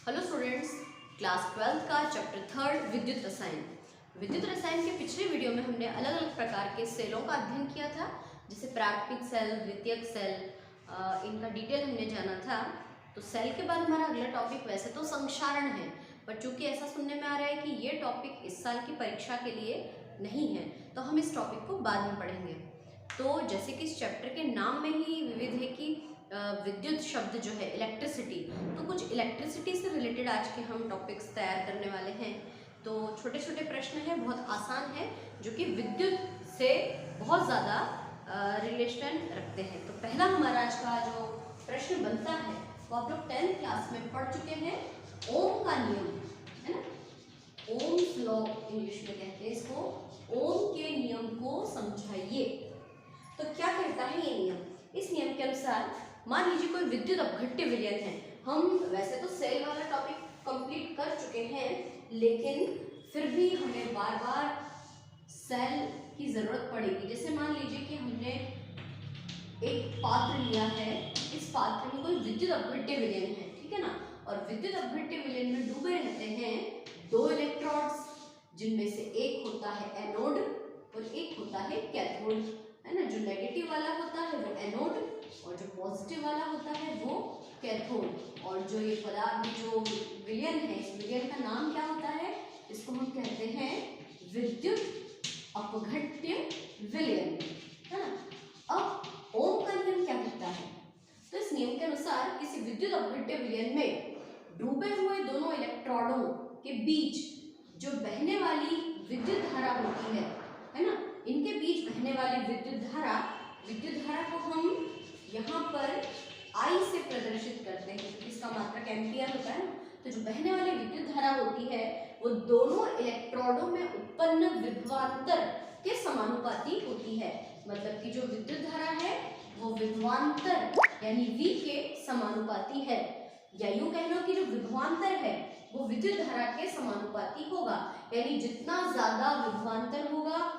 Hello students, class 12th का chapter 3 विद्युत रसायन। विद्युत रसायन के पिछले वीडियो में हमने अलग अलग प्रकार के सेलों का अध्ययन किया था, जैसे प्राकृतिक सेल, द्वितीयक सेल, इनका डिटेल हमने जाना था। तो सेल के बाद हमारा अगला टॉपिक वैसे तो संक्षारण है, पर चूंकि ऐसा सुनने में आ रहा है कि ये टॉपिक इस साल की परीक्षा के लिए नहीं है, तो हम इस टॉपिक को बाद में पढ़ेंगे। तो जैसे कि इस चैप्टर के नाम में ही विविध है कि विद्युत शब्द जो है इलेक्ट्रिसिटी, तो कुछ इलेक्ट्रिसिटी से रिलेटेड आज के हम टॉपिक्स तैयार करने वाले हैं। तो छोटे छोटे प्रश्न हैं, बहुत आसान है, जो कि विद्युत से बहुत ज़्यादा रिलेशन रखते हैं। तो पहला हमारा आज का जो प्रश्न बनता है वो आप लोग 10th क्लास में पढ़ चुके हैं, ओम का नियम है ना, ओम्स लॉ इंग्लिश में कहते हैं इसको। ओम के नियम को समझाइए। तो क्या कहता है ये नियम? इस नियम के अनुसार मान लीजिए कोई विद्युत अपघट्य विलयन है। हम वैसे तो सेल वाला टॉपिक कंप्लीट कर चुके हैं, लेकिन फिर भी हमें बार बार सेल की जरूरत पड़ेगी। जैसे मान लीजिए कि हमने एक पात्र लिया है, इस पात्र में कोई विद्युत अपघट्य विलयन है, ठीक है ना, और विद्युत अपघट्य विलयन में डूबे रहते हैं दो इलेक्ट्रोड्स, जिनमें से एक होता है एनोड और एक होता है कैथोड, है ना। जो नेगेटिव वाला होता है वो एनोड और जो पॉजिटिव वाला होता है वो कैथोड। और जो ये पदार्थ जो विलयन है, इस विलयन का नाम क्या होता है? इसको हम कहते हैं विद्युत अपघट्य विलयन, है ना। अब ओम का नियम क्या कहता है? तो इस नियम के अनुसार किसी विद्युत अपघट्य विलयन में डूबे हुए दोनों इलेक्ट्रोडों के बीच जो बहने वाली विद्युत धारा होती है ना, इनके बीच बहने वाली विद्युत धारा को हम यहाँ पर I से प्रदर्शित करते हैं, क्योंकि इसका मात्रक एम्पियर होता है। तो जो बहने वाली विद्युत धारा होती है वो दोनों इलेक्ट्रोडों में उत्पन्न विभवांतर के समानुपाती होती है। मतलब कि जो विद्युत धारा है वो विभवांतर यानी V के समानुपाती है, या यूं कह लो कि जो विभवांतर है वो विद्युत धारा के समानुपाती होगा। यानी जितना ज्यादा विभवांतर होगा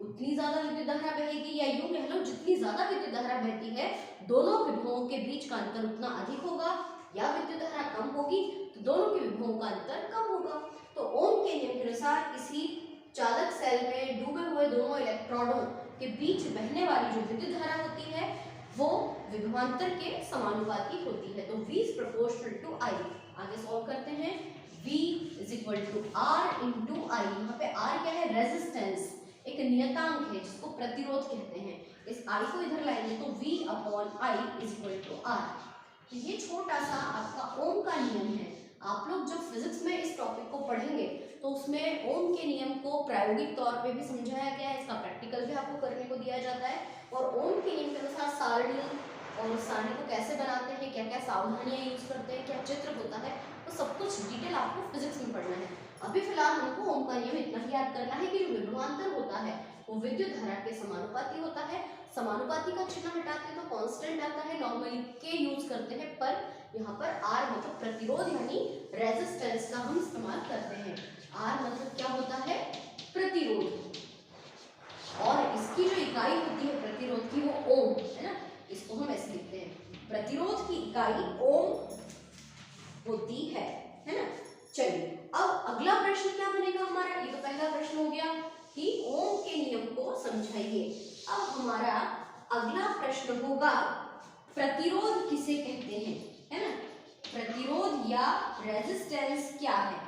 उतनी ज्यादा विद्युत धारा बहेगी, या यूं कह लो जितनी ज्यादा विद्युत धारा बहती है दोनों विभवों के बीच का अंतर उतना अधिक होगा, या विद्युत धारा कम होगी तो दोनों के विभवों का अंतर कम होगा। तो ओम के नियम के अनुसार किसी चालक सेल में डूबे हुए दोनों इलेक्ट्रोडों के बीच बहने वाली जो विद्युत धारा होती है वो विभवांतर के समानुपाती होती है। तो V is proportional to I। आगे सॉल्व करते हैं। V is equal to R into I। यहाँ पे R क्या है? रेजिस्टेंस, एक नियतांक है जिसको प्रतिरोध कहते हैं। इस I को इधर लाएंगे तो V upon I is equal to R। तो ये छोटा सा आपका ओम का नियम है। आप लोग जब फिजिक्स में इस टॉपिक को पढ़ेंगे तो उसमें ओम के नियम को प्रायोगिक तौर पे भी समझाया गया है, इसका प्रैक्टिकल भी आपको करने को दिया जाता है। और ओम के नियम के अनुसार सारणी और सारणी को कैसे बनाते हैं, क्या क्या सावधानियां यूज करते हैं, क्या चित्र होता है, तो सब कुछ डिटेल आपको फिजिक्स में पढ़ना है। अभी फिलहाल हमको ओम का नियम इतना ही याद करना है कि जो विभवांतर होता है वो विद्युत धारा के समानुपाती होता है। समानुपाती का चिन्ह हटाते हैं तो कांस्टेंट आता है, नॉर्मली के यूज करते हैं, पर यहाँ पर R मतलब प्रतिरोध यानी रेजिस्टेंस का हम इस्तेमाल करते हैं। R मतलब क्या होता है? प्रतिरोध। और इसकी जो इकाई होती है प्रतिरोध की वो ओम है ना, इसको हम ऐसे लिखते हैं, प्रतिरोध की इकाई ओम होती है ना। चलिए अब अगला प्रश्न क्या बनेगा हमारा? ये तो पहला प्रश्न हो गया कि ओम के नियम को समझाइए। अब हमारा अगला प्रश्न होगा प्रतिरोध किसे कहते हैं, है ना। प्रतिरोध या रेजिस्टेंस क्या है,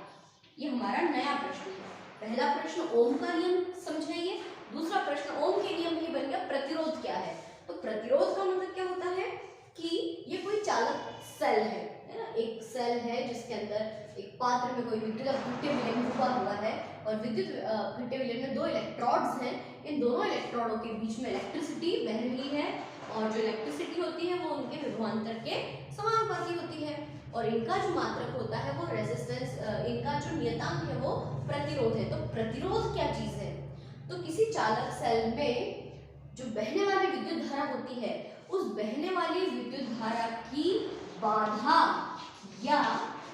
ये हमारा नया प्रश्न है। पहला प्रश्न ओम का नियम समझाइए, दूसरा प्रश्न ओम के नियम ही बन गया प्रतिरोध क्या है। तो प्रतिरोध का मतलब क्या होता है कि ये कोई चालक सेल है ना, एक सेल है जिसके अंदर एक पात्र में कोई विद्युत अपघट्य विलयन डूबा हुआ है और विद्युत अपघट्य विलयन में दो इलेक्ट्रोड्स हैं। इन दोनों इलेक्ट्रोडों के बीच में इलेक्ट्रिसिटी बह रही है और जो इलेक्ट्रिसिटी होती है वो उनके विभवांतर के समानुपाती होती है। और इनका जो मात्रक होता है वो रेजिस्टेंस, इनका जो नियतांक है वो प्रतिरोध है। तो प्रतिरोध क्या चीज है? तो किसी चालक सेल में जो बहने वाली विद्युत धारा होती है उस बहने वाली विद्युत धारा की बाधा या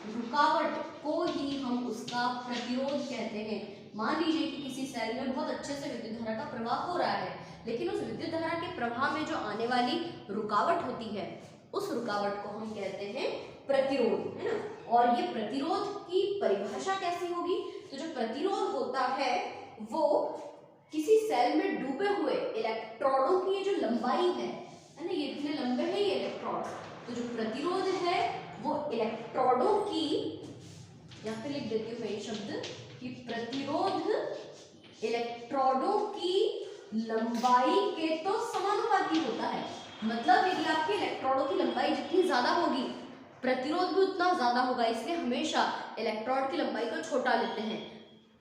रुकावट को ही हम उसका प्रतिरोध कहते हैं। मान लीजिए कि किसी सेल में बहुत अच्छे से विद्युत धारा का प्रवाह हो रहा है, लेकिन उस विद्युत धारा के प्रवाह में जो आने वाली रुकावट होती है उस रुकावट को हम कहते हैं प्रतिरोध, है ना। और ये प्रतिरोध की परिभाषा कैसी होगी? तो जो प्रतिरोध होता है वो किसी सेल में डूबे हुए इलेक्ट्रॉनों की जो लंबाई है ना, ये इतने लंबे हैं ये इलेक्ट्रॉन, तो जो प्रतिरोध है वो इलेक्ट्रॉनों की, यहाँ पे लिख देती हूँ मैं शब्द कि प्रतिरोध इलेक्ट्रॉनों की लंबाई के तो समानुपाती होता है। मतलब यदि आपके इलेक्ट्रॉनों की लंबाई जितनी ज्यादा होगी प्रतिरोध भी उतना ज्यादा होगा, इसलिए हमेशा इलेक्ट्रॉन की लंबाई को छोटा लेते हैं।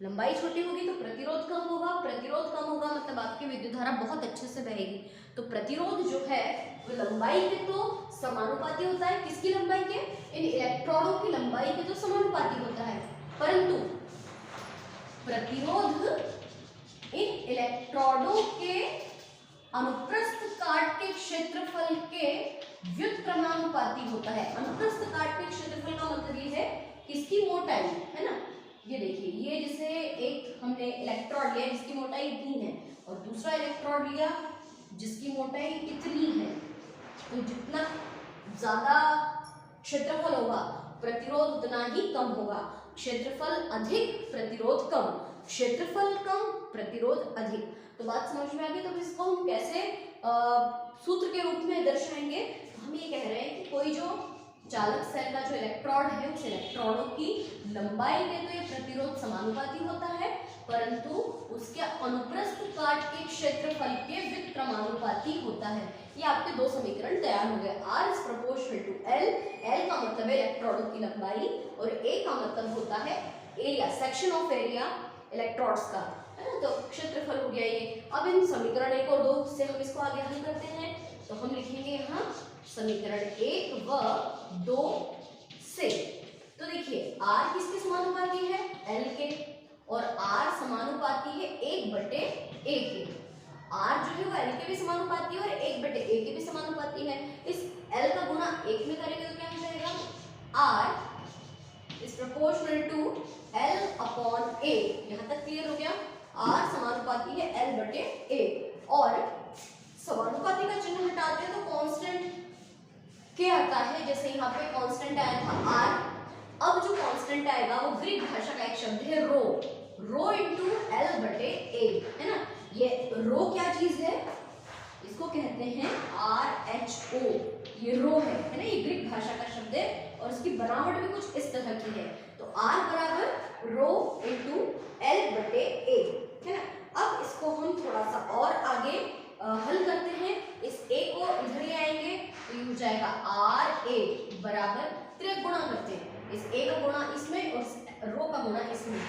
लंबाई छोटी होगी तो प्रतिरोध कम होगा, प्रतिरोध कम होगा मतलब आपकी विद्युत धारा बहुत अच्छे से बहेगी। तो प्रतिरोध जो है वो लंबाई के तो समानुपाती होता है, किसकी लंबाई के? इन इलेक्ट्रॉनों की लंबाई के तो समानुपाती होता है, परंतु प्रतिरोध इन इलेक्ट्रॉनों के अनुप्रस्थ काट के क्षेत्रफल के व्युत्क्रमानुपाती होता है। अनुप्रस्थ काट के क्षेत्रफल का मतलब ये है किसकी मोटाई, है ना। ये देखिए, ये जैसे एक हमने इलेक्ट्रोड लिया जिसकी मोटाई इतनी है और दूसरा इलेक्ट्रोड लिया जिसकी मोटाई इतनी है, तो जितना ज्यादा क्षेत्रफल होगा प्रतिरोध उतना ही कम होगा। क्षेत्रफल अधिक प्रतिरोध कम, क्षेत्रफल कम प्रतिरोध अधिक। तो बात समझ में आ गई। तो इसको हम कैसे सूत्र के रूप में दर्शाएंगे? तो हम ये कह रहे हैं कि कोई जो चालक सेल का जो इलेक्ट्रोड है उस इलेक्ट्रॉनों की लंबाई में तो ये प्रतिरोध समानुपाती होता है, परंतु उसके अनुप्रस्थ काट के क्षेत्रफल के व्युत्क्रमानुपाती होता है। ये आपके दो समीकरण तैयार हो गए। R is proportional to L, L का मतलब है इलेक्ट्रोडों की लंबाई और A का मतलब होता है area, section of area electrodes का, है ना। तो क्षेत्रफल हो गया ये। अब इन समीकरण 1 और 2 से हम इसको आगे हल करते हैं। तो हम लिखेंगे यहाँ समीकरण 1 व 2 से। तो देखिए R किसके समानुपाती है? L के, और R समानुपाती है 1/A के। R जो है वो L के भी समानुपाती है और 1/A के भी समानुपाती है। इस L का गुणा 1 में करेंगे तो क्या हो जाएगा? R is proportional to L/A। यहाँ तक क्लियर हो गया? R समानुपाती है L/A और समानुपाती का चिन्ह हटाते हैं तो कांस्टेंट क्या आता है? जैसे यहाँ पे कांस्टेंट आया था R, अब जो कांस्टेंट आएगा वो ग्रीक भाषा का एक शब्द है रो, रो इंटू L/A, है ना। ये रो क्या चीज है? इसको कहते हैं RHO, ये रो है ना। ये ग्रीक भाषा का शब्द है और इसकी बनावट भी कुछ इस तरह की है। तो R बराबर रो इंटू L/A, है ना। अब इसको हम थोड़ा सा और आगे हल करते हैं। इस A को इधर ले आएंगे तो ये हो जाएगा RA बराबर, त्रिक गुणा करते हैं, इस A का गुणा इसमें और रो का गुणा इसमें,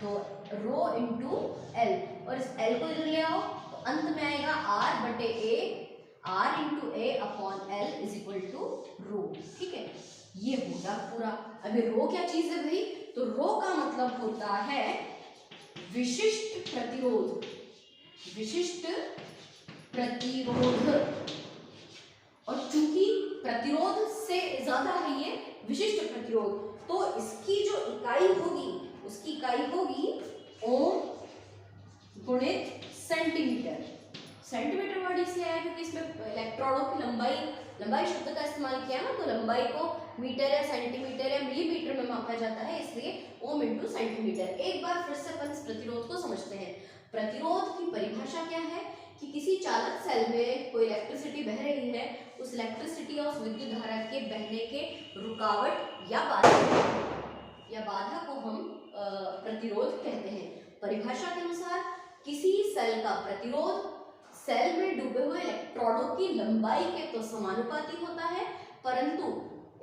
तो रो इंटू L, और इस L को इधर ले आओ तो अंत में आएगा R/A, R into A upon L is equal to rho. ठीक है, ये होगा पूरा। अभी रो क्या चीज है भाई? तो रो का मतलब होता है विशिष्ट प्रतिरोध, विशिष्ट प्रतिरोध, और चूंकि प्रतिरोध से ज्यादा है ये विशिष्ट प्रतिरोध, तो इसकी जो इकाई होगी उसकी इकाई होगी ओम गुणित सेंटीमीटर। सेंटीमीटर वर्ड इसलिए आया क्योंकि इसमें इलेक्ट्रॉनों की लंबाई शब्द का इस्तेमाल किया ना, तो लंबाई को मीटर या सेंटीमीटर या मिलीमीटर में मापा जाता है, इसलिए ओम इंटू सेंटीमीटर। एक बार फिर से अपन इस प्रतिरोध को समझते हैं। प्रतिरोध की परिभाषा क्या है कि किसी चालक सेल में कोई इलेक्ट्रिसिटी बह रही है, उस इलेक्ट्रिसिटी या उस विद्युत धारा के बहने के रुकावट या बाधा को हम प्रतिरोध कहते हैं। परिभाषा के अनुसार किसी सेल का प्रतिरोध सेल में डूबे हुए इलेक्ट्रॉनों की लंबाई के तो समानुपाती होता है, परंतु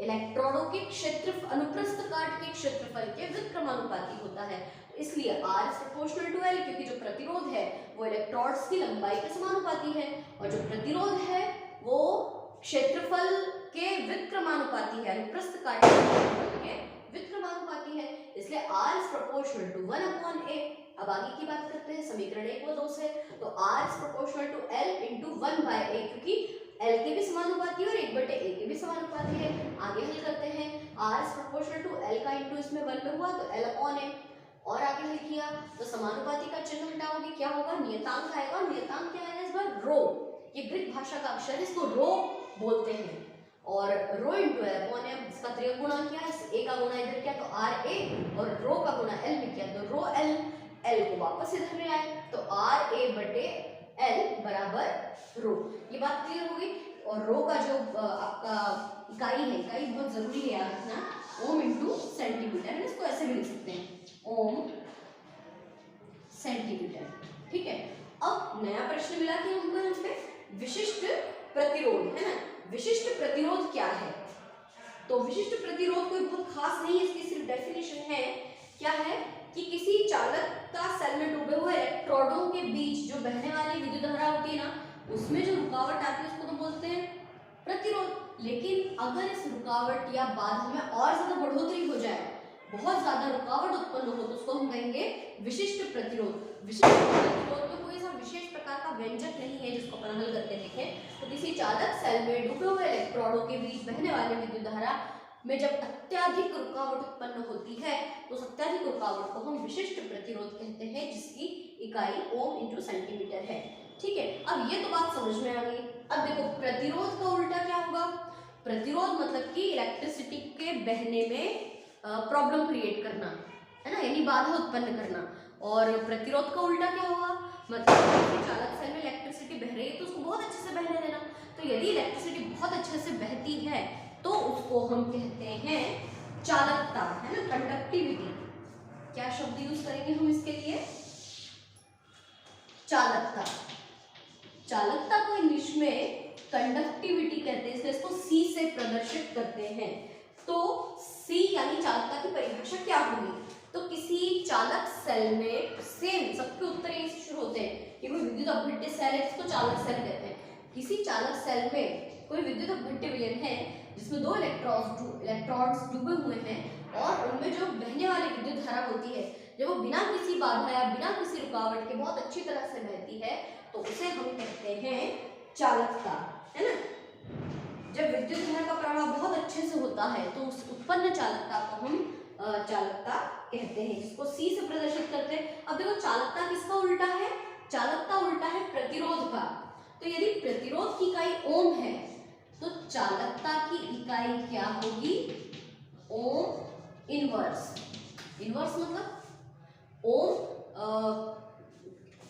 इलेक्ट्रॉनों के क्षेत्रफल, अनुप्रस्थ काट के क्षेत्रफल के व्युत्क्रमानुपाती होता है। इसलिए R is proportional to L, क्योंकि जो प्रतिरोध है वो इलेक्ट्रॉन्स की लंबाई के समानुपाती है और जो प्रतिरोध है वो क्षेत्रफल के व्युत्क्रमानुपाती है, अनुप्रस्थ काट के क्षेत्रफल के व्युत्क्रमानुपाती है, इसलिए R is proportional to 1/A। अब आगे की बात करते हैं समीकरण 1 व 2 से। तो R is proportional to L into 1/A, क्योंकि L के भी समानुपाती है और 1/A के भी समानुपाती है। आगे हल करते हैं। R is proportional to L का इंटू इसमें 1 में हुआ तो L/A, और आगे हल किया तो समानुपाती का चिन्ह हटाओगे क्या होगा? नियतांक आएगा। नियतांक क्या है इस बार? रो। ये ग्रीक भाषा का अक्षर है, इसको रो बोलते हैं। और इंटू एल अपॉन एम, इसका त्रिक गुणा किया, इस ए का गुणा इधर किया तो आर ए, और रो का गुणा एल में किया तो रो एल, एल को वापस इधर ले आए तो आर ए बटे एल बराबर रो। ये बात क्लियर हो गई। और रो का जो आपका इकाई है, इकाई बहुत जरूरी है याद रखना, ओम इंटू सेंटीमीटर है, इसको ऐसे भी लिख सकते हैं ओम सेंटीमीटर। ठीक है, अब नया प्रश्न मिला कि हमको यहाँ पे विशिष्ट प्रतिरोध है ना, विशिष्ट प्रतिरोध क्या है? तो विशिष्ट प्रतिरोध कोई बहुत खास नहीं है, इसकी सिर्फ डेफिनेशन है, क्या है कि किसी चालक का सेल में डूबे हुए इलेक्ट्रोडों के बीच जो बहने वाली विद्युत धारा होती है ना, उसमें जो रुकावट आती है उसको तो बोलते हैं प्रतिरोध। लेकिन अगर इस रुकावट या बाधा में और ज्यादा बढ़ोतरी हो जाए, बहुत ज्यादा रुकावट उत्पन्न हो, तो उसको हम कहेंगे विशिष्ट प्रतिरोध। विशिष्ट प्रतिरोध में कोई सा विशेष प्रकार का व्यंजक नहीं है जिसको अपन हल करके देखें। तो किसी चालक सेल में डूबे हुए इलेक्ट्रोडों के बीच बहने वाली विद्युत धारा में जब अत्यधिक रुकावट उत्पन्न होती है तो अत्यधिक रुकावट को हम विशिष्ट प्रतिरोध कहते हैं, जिसकी इकाई ओम इंटू सेंटीमीटर है। ठीक है, अब ये तो बात समझ में आ गई। अब देखो प्रतिरोध का उल्टा क्या होगा? प्रतिरोध मतलब कि इलेक्ट्रिसिटी के बहने में प्रॉब्लम क्रिएट करना है ना, यानी बाधा उत्पन्न करना। और प्रतिरोध का उल्टा क्या होगा? मतलब चालक सेल में इलेक्ट्रिसिटी बह रही है तो उसको बहुत अच्छे से बहने देना। तो यदि इलेक्ट्रिसिटी बहुत अच्छे से बहती है तो उसको हम कहते हैं चालकता, है ना, कंडक्टिविटी। क्या शब्द यूज करेंगे हम इसके लिए? चालकता। चालकता को इंग्लिश में कंडक्टिविटी कहते हैं, इसलिए इसको सी से प्रदर्शित करते हैं। तो सी यानी चालकता की परिभाषा क्या होगी? तो किसी चालक सेल में, सेम सबके उत्तर यहीं से शुरू होते हैं कि कोई विद्युत अपघट्य सेल है जिसको चालक सेल कहते हैं। किसी चालक सेल में कोई विद्युत अपघट्य विलयन है जिसमें दो इलेक्ट्रॉन्स डूबे हुए हैं और उनमें जो बहने वाली विद्युत धारा होती है, जब वो बिना किसी बाधा या बिना किसी रुकावट के बहुत अच्छी तरह से बहती है तो उसे हम कहते हैं चालकता, है ना। जब विद्युत धारा का प्रवाह बहुत अच्छे से होता है तो उस उत्पन्न चालकता को हम चालकता कहते हैं, जिसको सी से प्रदर्शित करते हैं। अब देखो चालकता किसका उल्टा है? चालकता उल्टा है प्रतिरोध का। तो यदि प्रतिरोध की इकाई ओम है तो चालकता की इकाई क्या होगी? Ohm inverse. इनवर्स मतलब ओम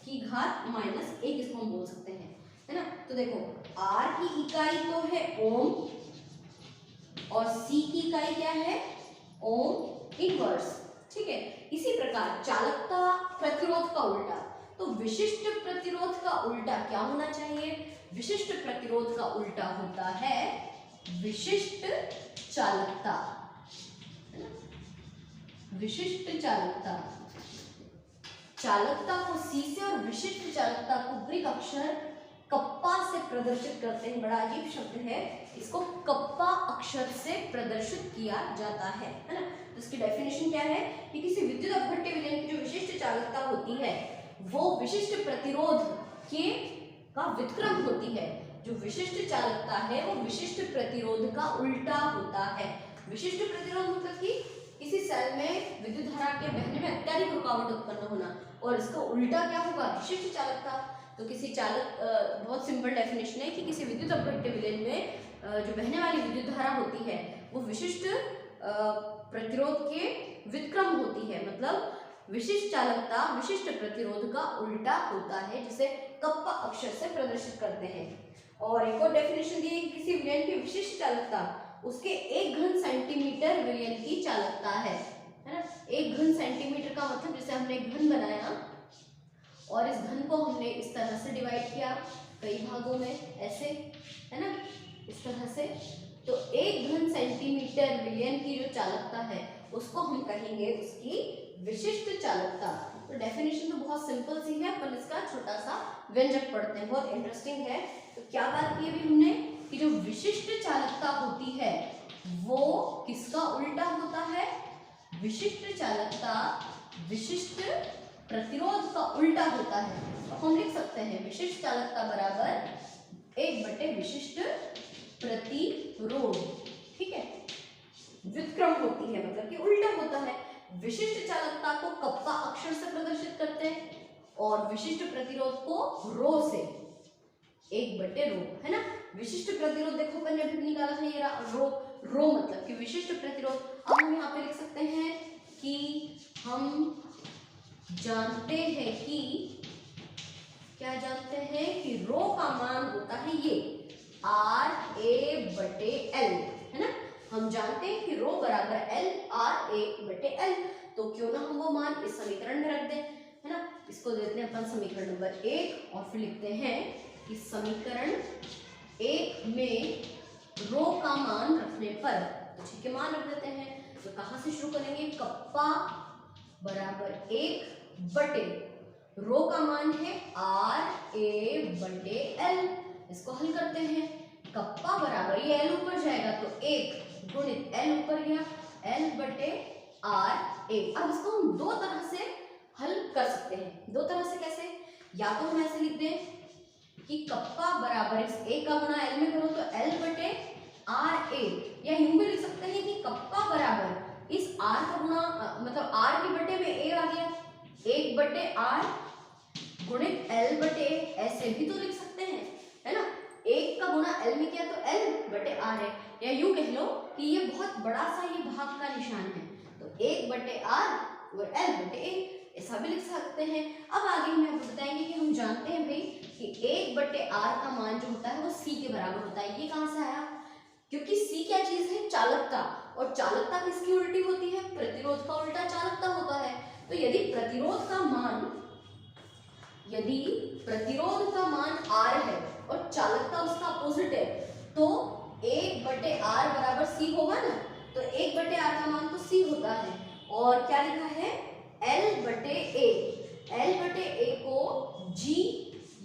की घात माइनस एक, इसको हम बोल सकते हैं, है ना। तो देखो R की इकाई तो है ओम और C की इकाई क्या है? Ohm inverse. ठीक है, इसी प्रकार चालकता प्रतिरोध का उल्टा, तो विशिष्ट प्रतिरोध का उल्टा क्या होना चाहिए? विशिष्ट प्रतिरोध का उल्टा होता है विशिष्ट चालकता, है ना? विशिष्ट चालकता। चालकता को सी से और विशिष्ट चालकता को ग्रीक अक्षर कप्पा से प्रदर्शित करते हैं। बड़ा अजीब शब्द है, इसको कप्पा अक्षर से प्रदर्शित किया जाता है ना। तो इसकी डेफिनेशन क्या है कि किसी विद्युत अपघट्य विलयन की जो विशिष्ट चालकता होती है वो विशिष्ट प्रतिरोध के का व्युत्क्रम होती है। जो विशिष्ट चालकता है वो विशिष्ट प्रतिरोध का उल्टा होता है। विशिष्ट प्रतिरोध मतलब कि किसी सेल में विद्युत धारा के बहने में अत्यधिक रुकावट उत्पन्न होना, और इसका उल्टा क्या होगा? विशिष्ट चालकता। तो किसी चालक बहुत सिंपल डेफिनेशन है कि किसी विद्युत अपघट्य विलयन में जो बहने वाली विद्युत धारा होती है वो विशिष्ट प्रतिरोध के व्युत्क्रम होती है। मतलब विशिष्ट चालकता विशिष्ट प्रतिरोध का उल्टा होता है, जिसे कप्पा अक्षर से प्रदर्शित करते हैं। और एक और डेफिनेशन दी है कि किसी विलयन की विशिष्ट चालकता उसके 1 घन सेंटीमीटर विलयन की चालकता है ना। 1 घन सेंटीमीटर का मतलब जैसे हमने एक घन बनाया और इस घन को हमने इस तरह से डिवाइड किया कई भागों में, ऐसे, है ना, इस तरह से। तो 1 घन सेंटीमीटर विलयन की जो चालकता है उसको हम कहेंगे उसकी विशिष्ट चालकता। तो डेफिनेशन तो बहुत सिंपल सी है, पर इसका छोटा सा व्यंजक पढ़ते हैं, बहुत इंटरेस्टिंग है। तो क्या बात की अभी हमने कि जो विशिष्ट चालकता होती है वो किसका उल्टा होता है? विशिष्ट चालकता विशिष्ट प्रतिरोध का उल्टा होता है। तो हम लिख सकते हैं विशिष्ट चालकता बराबर 1 विशिष्ट प्रतिरोध। ठीक है, व्युत्क्रम होती है मतलब कि उल्टा होता है। विशिष्ट चालकता को कप्पा अक्षर से प्रदर्शित करते हैं और विशिष्ट प्रतिरोध को रो से, 1/रो, है ना। विशिष्ट प्रतिरोध देखो मैंने अभी निकाला था, ये रो रो मतलब कि विशिष्ट प्रतिरोध। अब हम यहाँ पे लिख सकते हैं कि हम जानते हैं कि क्या जानते हैं कि रो का मान होता है ये RA/L, है ना। हम जानते हैं कि रो बराबर L RA/L, तो क्यों ना हम वो मान इस समीकरण में रख दें, है ना। इसको देते हैं अपन समीकरण नंबर 1 और फिर लिखते हैं कि समीकरण 1 में रो का मान रखने पर जी के मान रख देते हैं। तो कहाँ से शुरू करेंगे, कप्पा बराबर 1/, रो का मान है RA/L। इसको हल करते हैं, कप्पा बराबर ये L ऊपर जाएगा तो 1 गुणित L ऊपर गया L/RA। अब इसको हम दो तरह से हल कर सकते हैं। दो तरह से कैसे, या तो हम ऐसे लिख दें कि कप्पा बराबर इस A का गुणा L में करो तो L/RA, या यूं भी लिख सकते हैं कि कप्पा बराबर इस R का गुणा मतलब R के बटे में A आ गया 1/R गुणित L/A, ऐसे भी तो लिख सकते हैं, है ना। 1 का गुणा L में किया तो L/R है, या यूं कह लो कि ये बहुत बड़ा सा ये भाग का निशान है तो 1/R और L/A, ऐसा भी लिख सकते हैं। अब आगे हम आपको बताएंगे कि हम जानते हैं भाई कि 1/R का मान जो होता है वो C के बराबर होता है। ये कहां से आया, क्योंकि C क्या चीज है, चालकता, और चालकता किसकी उल्टी होती है, प्रतिरोध का उल्टा चालकता होता है। तो यदि प्रतिरोध का मान R है और चालकता उसका अपोजिट है तो 1/R बराबर C होगा ना। तो 1/R का मान तो C होता है, और क्या लिखा है L/A। L/A को G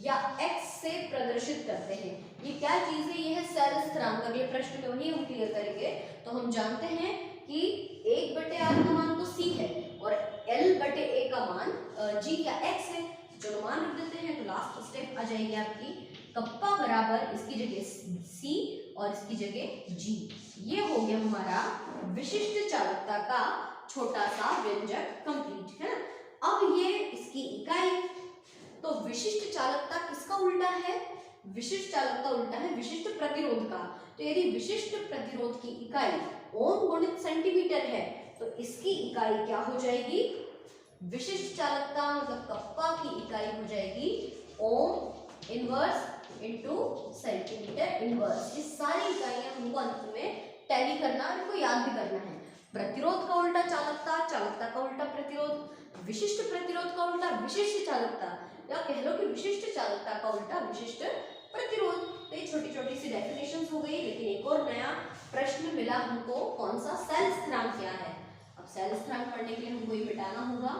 या X से प्रदर्शित करते हैं। ये क्या चीज है, ये है सेल स्थिरांक। अगले प्रश्न में वही हम क्लियर करेंगे। तो हम जानते हैं कि 1/R का मान तो C है और L/A का मान G या X है। जो मान रख देते हैं तो लास्ट स्टेप आ जाएगी आपकी, कप्पा बराबर इसकी जगह C और इसकी जगह G। ये हो गया हमारा विशिष्ट चालकता का छोटा सा व्यंजक कंप्लीट, है ना। अब ये इसकी इकाई, तो विशिष्ट चालकता किसका उल्टा है, विशिष्ट चालकता उल्टा है विशिष्ट प्रतिरोध का। तो यदि विशिष्ट प्रतिरोध की इकाई ओम गुणित सेंटीमीटर है तो इसकी इकाई क्या हो जाएगी, विशिष्ट चालकता मतलब कप्पा की इकाई हो जाएगी ohm inverse into centimetre inverse. ये सारी इकाइयां हमको अंत में टैली करना और इनको याद भी करना है। प्रतिरोध का उल्टा चालकता, चालकता का उल्टा प्रतिरोध, विशिष्ट प्रतिरोध का उल्टा विशिष्ट चालकता, या कह लो कि विशिष्ट चालकता का उल्टा विशिष्ट प्रतिरोध। तो ये छोटी छोटी सी डेफिनेशंस हो गई, लेकिन एक और नया प्रश्न मिला हमको, कौन सा, सेल स्थिरांक क्या है। अब सेल स्थिरांक पढ़ने के लिए हमको ये मिटाना होगा।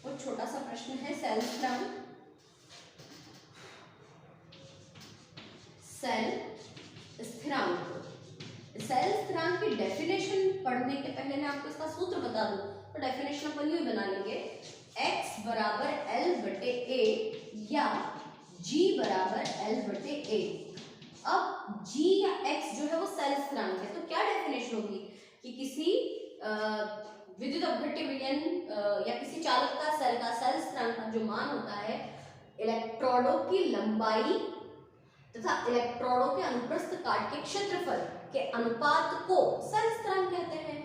और छोटा सा प्रश्न है सेल स्थिरांक, सेल स्थिरांक। सेल स्थिरांक की डेफिनेशन पढ़ने के पहले मैं आपको इसका सूत्र बता दूं तो डेफिनेशन अपन यूं बना लेंगे, x बराबर L/A या G बराबर L/A। अब G या x जो है वो सेल स्थिरांक है, तो क्या डेफिनेशन होगी कि किसी विद्युत अपघट्य विलयन या किसी चालकता सेल का सेल स्थिरांक का जो मान होता है इलेक्ट्रोडों की लंबाई तथा इलेक्ट्रोडों के अनुप्रस्थ काट के क्षेत्रफल के अनुपात को सेल स्थिरांक कहते हैं।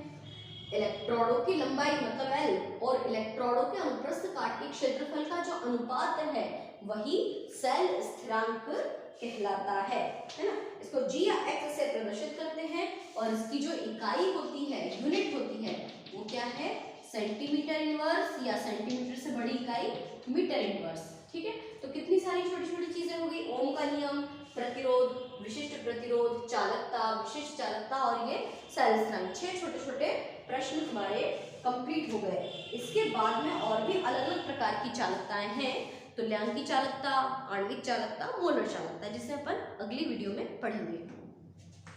इलेक्ट्रोडों की लंबाई मतलब L और इलेक्ट्रोडों के अनुप्रस्थ काट के क्षेत्रफल का जो अनुपात है वही सेल स्थिरांक कहलाता है ना। इसको G या X से प्रदर्शित करते हैं और इसकी जो इकाई होती है, यूनिट होती है, वो क्या है, सेंटीमीटर इनवर्स, या सेंटीमीटर से बड़ी इकाई मीटर इनवर्स। ठीक है, तो कितनी सारी छोटी छोटी चीजें हो गई, ओम का नियम, प्रतिरोध, विशिष्ट प्रतिरोध, चालकता, विशिष्ट चालकता और ये सेल स्थिरांक। 6 छोटे छोटे प्रश्न हमारे कंप्लीट हो गए। इसके बाद में और भी अलग अलग प्रकार की चालकताएं हैं, तुल्यांकी चालकता, आणविक चालकता, मोलर चालकता, जिसे अपन अगली वीडियो में पढ़ेंगे।